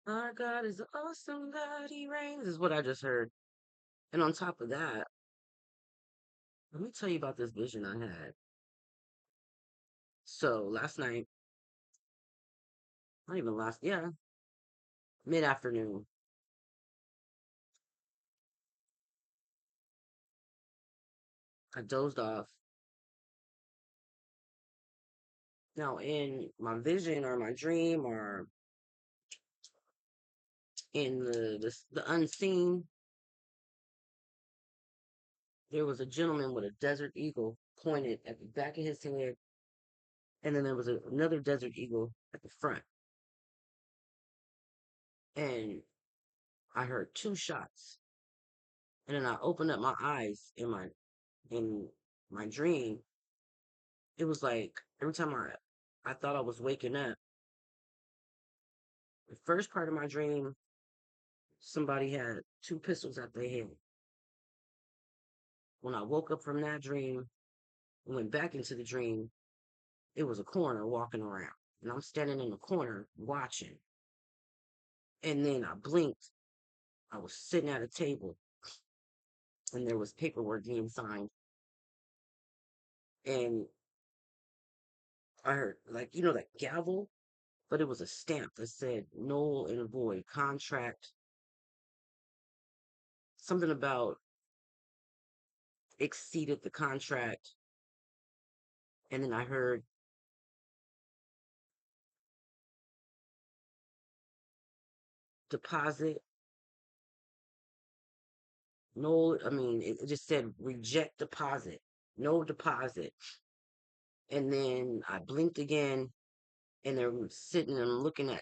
Our God is an awesome God, He reigns, is what I just heard. And on top of that, let me tell you about this vision I had. So last night, not even last, yeah, mid afternoon, I dozed off. Now, in my vision or my dream or in the unseen, there was a gentleman with a desert eagle pointed at the back of his head, and then there was another desert eagle at the front. And I heard two shots, and then I opened up my eyes in my dream. It was like every time I thought I was waking up, the first part of my dream, somebody had two pistols at their head. When I woke up from that dream and went back into the dream, it was a coroner walking around. And I'm standing in the corner watching. And then I blinked. I was sitting at a table and there was paperwork being signed. And I heard, like, that gavel, but it was a stamp that said null and void contract, something about exceeded the contract. And then I heard deposit, no, I mean, it just said reject deposit, no deposit. And then I blinked again and they're sitting and looking at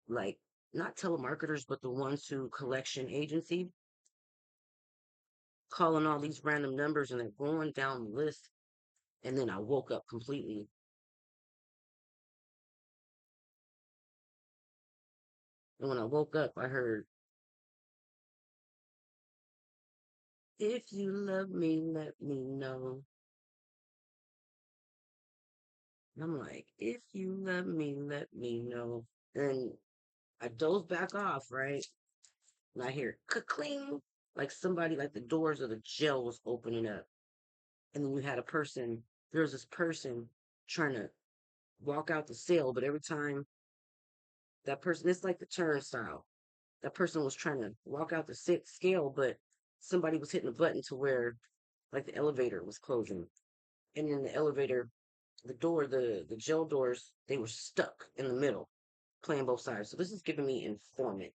like not telemarketers, but the ones who collection agency calling all these random numbers and they're going down the list. And then I woke up completely. And when I woke up, I heard, if you love me, let me know. And I'm like, if you love me, let me know. And I dozed back off, right? And I hear cling, like somebody, like the doors of the jail was opening up. And then you had there was this person trying to walk out the cell, but every time that person, it's like the turnstile. That person was trying to walk out the scale, but somebody was hitting a button to where, like, the elevator was closing. And in the elevator, the jail doors, they were stuck in the middle, playing both sides. So this is giving me informant.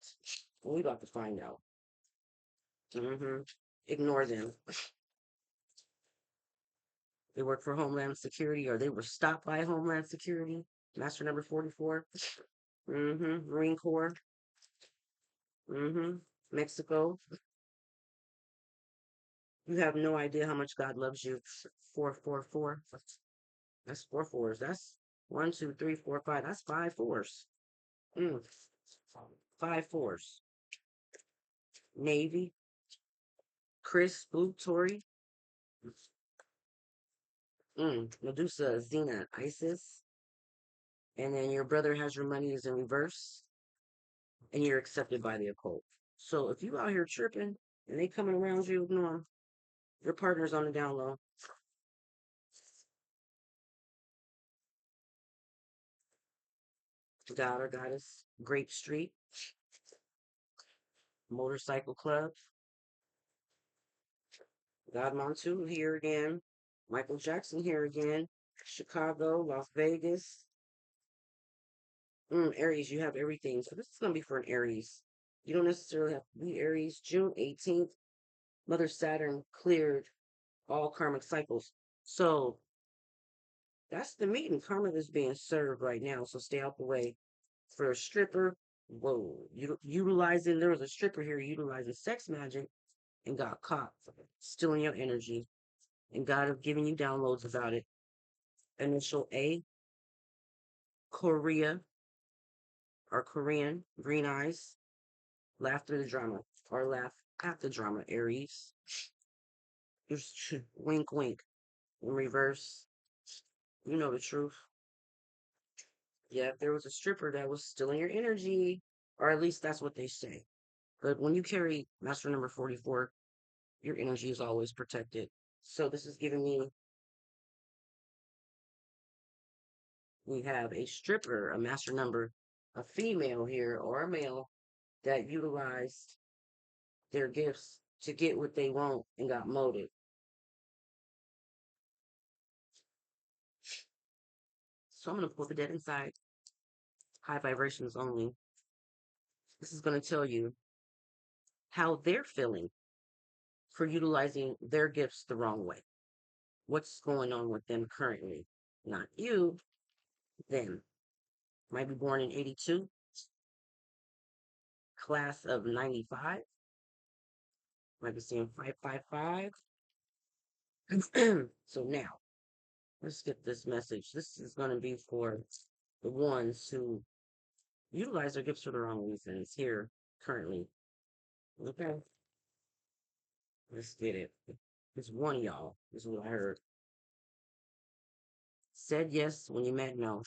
We about to find out. Ignore them. They work for Homeland Security, or they were stopped by Homeland Security. Master number 44. Marine Corps. Mexico. You have no idea how much God loves you. 444. That's four fours. That's one, two, three, four, five. That's five fours. Mm. Five fours. Navy. Chris, Blue, Tori. Medusa, Xena, Isis. And then your brother has your money is in reverse. And you're accepted by the occult. So if you out here tripping and they coming around you, ignore 'em. Your partner's on the down low. God or goddess. Grape Street. Motorcycle Club. God Montu here again. Michael Jackson here again. Chicago, Las Vegas. Aries, you have everything. So this is going to be for an Aries. You don't necessarily have to be Aries. June 18th, Mother Saturn cleared all karmic cycles. So that's the meeting. Karma is being served right now. So stay out the way. For a stripper, whoa, utilizing, there was a stripper here utilizing sex magic and got caught stealing your energy. And God have given you downloads about it. Initial A, Korea or Korean, green eyes, laugh through the drama or laugh at the drama, Aries. Just wink, wink in reverse. You know the truth. Yeah, if there was a stripper that was stealing your energy, or at least that's what they say. But when you carry master number 44, your energy is always protected. So this is giving me, we have a stripper, a master number, a female here or a male that utilized their gifts to get what they want and got molded. So I'm going to pull the dead inside, high vibrations only. This is going to tell you how they're feeling for utilizing their gifts the wrong way. What's going on with them currently? Not you, them. Might be born in 82, class of 95. Might be seeing 555. So now, let's get this message. This is going to be for the ones who utilize their gifts for the wrong reasons here currently. Okay, let's get it. It's one of y'all. This is what I heard. Said yes when you meant no.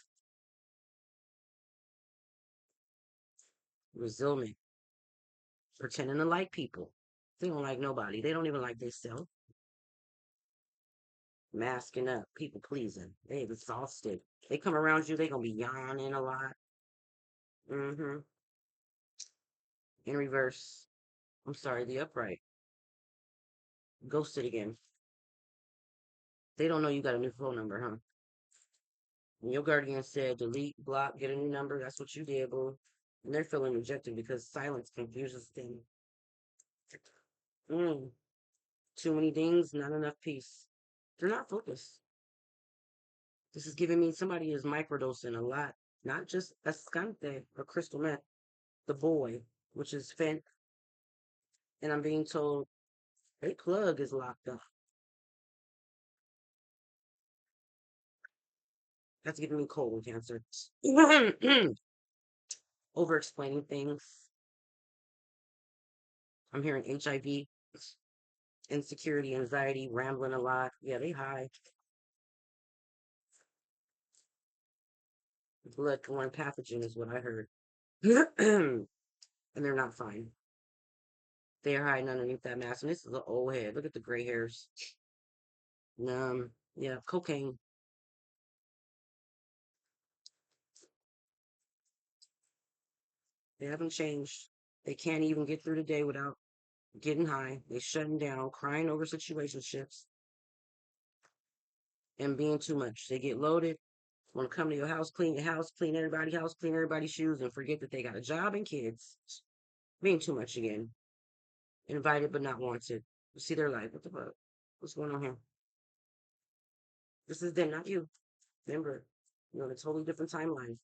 Resilient. Pretending to like people. They don't like nobody. They don't even like themselves. Masking up. People pleasing. They exhausted. They come around you, they gonna be yawning a lot. Mm-hmm. In reverse. I'm sorry, the upright. Ghosted again. They don't know you got a new phone number, huh? And your guardian said delete, block, get a new number. That's what you did, boo. And they're feeling rejected because silence confuses them. Mm. Too many things, not enough peace. They're not focused. This is giving me somebody is microdosing a lot, not just escante or crystal meth, the boy, which is fent, and I'm being told a plug is locked up. That's giving me colon cancer. Over explaining things. I'm hearing HIV, insecurity, anxiety, rambling a lot. Yeah, they high. Bloodborne pathogen is what I heard. And they're not fine. They are hiding underneath that mask. And this is an old head. Look at the gray hairs. Yeah, cocaine. They haven't changed. They can't even get through the day without getting high. They shutting down, crying over situationships, and being too much. They get loaded, want to come to your house, clean everybody's house, clean everybody's shoes, and forget that they got a job and kids. Being too much again. Invited but not wanted. You see their life. What the fuck? What's going on here? This is them, not you. Remember, you're on a totally different timeline.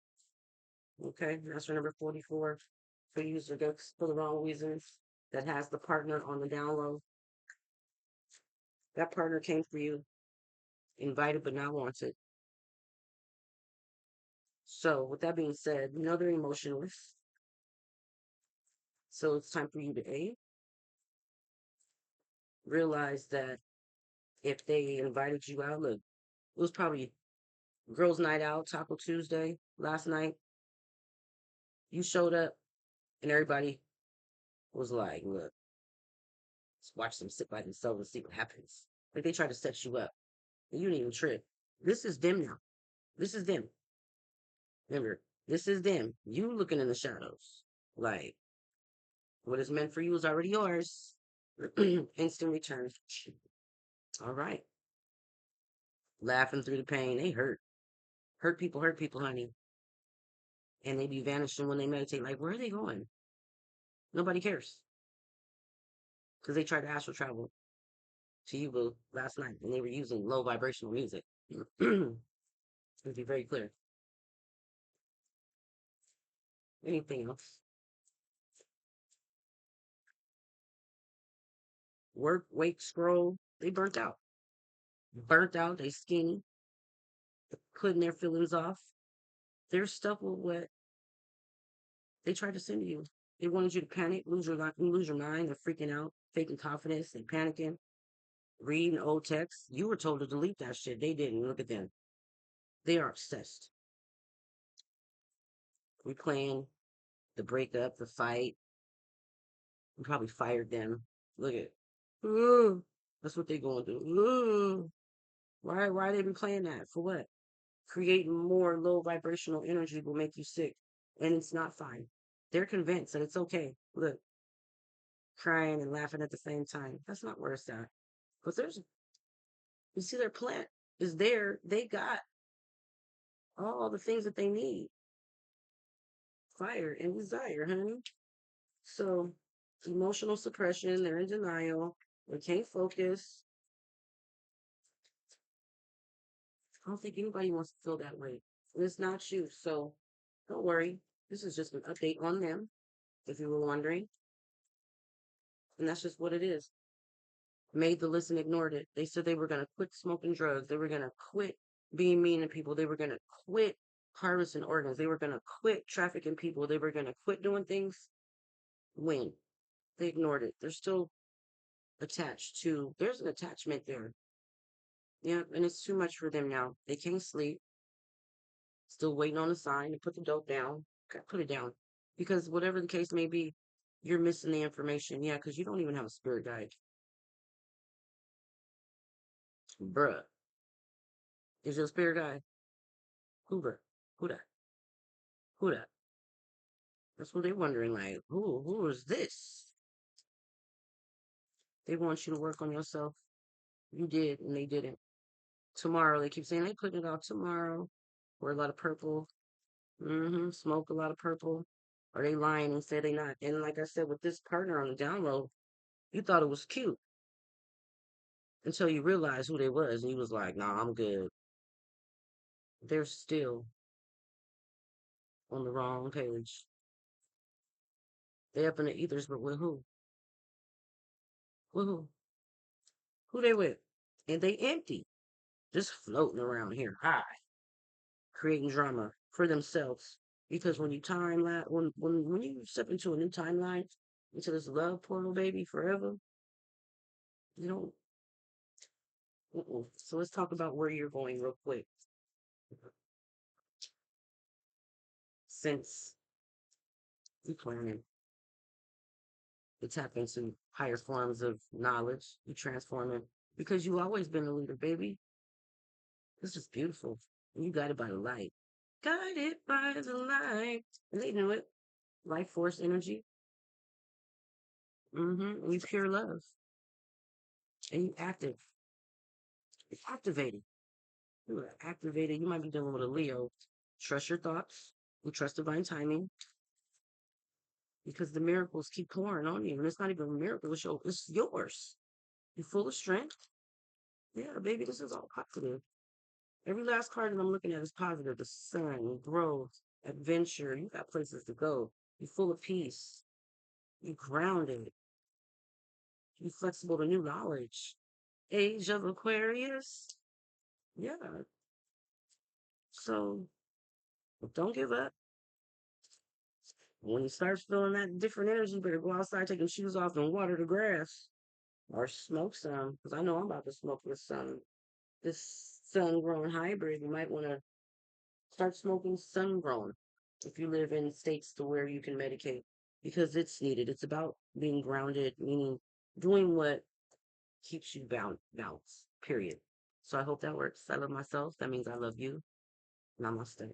Okay, that's number 44. For user gifts for the wrong reasons. That has the partner on the down low. That partner came for you, invited but not wanted. So, with that being said, you know they're emotionless. So it's time for you to A, realize that if they invited you out, look, it was probably girls' night out, Taco Tuesday last night. You showed up and everybody was like, look, let's watch them sit by themselves and see what happens. Like they tried to set you up. And you didn't even trip. This is them now. This is them. Remember, this is them. You looking in the shadows. Like, what is meant for you is already yours. Instant return. All right. Laughing through the pain. They hurt. Hurt people, honey. And they be vanishing when they meditate. Like, where are they going? Nobody cares. Because they tried to astral travel to you last night and they were using low vibrational music. To be very clear. Anything else? Work, wake, scroll. They burnt out. Burnt out. They skinny. Putting their feelings off. Their stuff with what they tried to send to you. They wanted you to panic, lose your mind. They're freaking out, faking confidence. They panicking, reading old texts. You were told to delete that shit. They didn't. Look at them. They are obsessed. replaying the breakup, the fight. You probably fired them. Look at, ooh, that's what they going to do. Ooh, why they be playing that for what? Creating more low vibrational energy will make you sick, and it's not fine. They're convinced that it's okay. Look, crying and laughing at the same time. That's not where it's at. Because you see, their plant is there. They got all the things that they need: fire and desire, honey. So, emotional suppression. They're in denial. They can't focus. I don't think anybody wants to feel that way. And it's not you. So, don't worry. This is just an update on them, if you were wondering. And that's just what it is. Made the list and ignored it. They said they were going to quit smoking drugs. They were going to quit being mean to people. They were going to quit harvesting organs. They were going to quit trafficking people. They were going to quit doing things. When? They ignored it. They're still attached to, there's an attachment there. Yeah, and it's too much for them now. They can't sleep. Still waiting on a sign to put the dope down. Okay, put it down. Because whatever the case may be, you're missing the information. Yeah, because you don't even have a spirit guide. Bruh. Is your spirit guide? Hoover. Who that? Who that? That's what they're wondering. Like, who is this? They want you to work on yourself. You did, and they didn't. Tomorrow, they keep saying they putting it out tomorrow. Wear a lot of purple. Smoke a lot of purple. Are they lying and say they not? And like I said, with this partner on the download, you thought it was cute until you realized who they was, and you was like, "Nah, I'm good." They're still on the wrong page. They up in the ethers, but with who? With who? Who they with? And they empty, just floating around here, high, creating drama for themselves. Because when you when you step into a new timeline, into this love portal, baby, forever, you don't. So let's talk about where you're going real quick. Since you planning to tap into higher forms of knowledge, you transform it because you always been a leader, baby. This is beautiful. And you got it by the light. Guided by the light. And they knew it. Life force energy. And you pure love. And you active. You're activated. You are activated. You might be dealing with a Leo. Trust your thoughts. You trust divine timing. Because the miracles keep pouring on you. And it's not even a miracle, it's yours. You're full of strength. Yeah, baby, this is all positive. Every last card that I'm looking at is positive. The sun, growth, adventure. You got places to go. You're full of peace. You're grounded. You're flexible to new knowledge. Age of Aquarius. Yeah. So don't give up. When you start feeling that different energy, you better go outside, take your shoes off, and water the grass. Or smoke some. Because I know I'm about to smoke this sun grown hybrid. You might want to start smoking sun grown if you live in states to where you can medicate because it's needed. It's about being grounded, meaning doing what keeps you balanced, period. So I hope that works. I love myself. That means I love you. Namaste.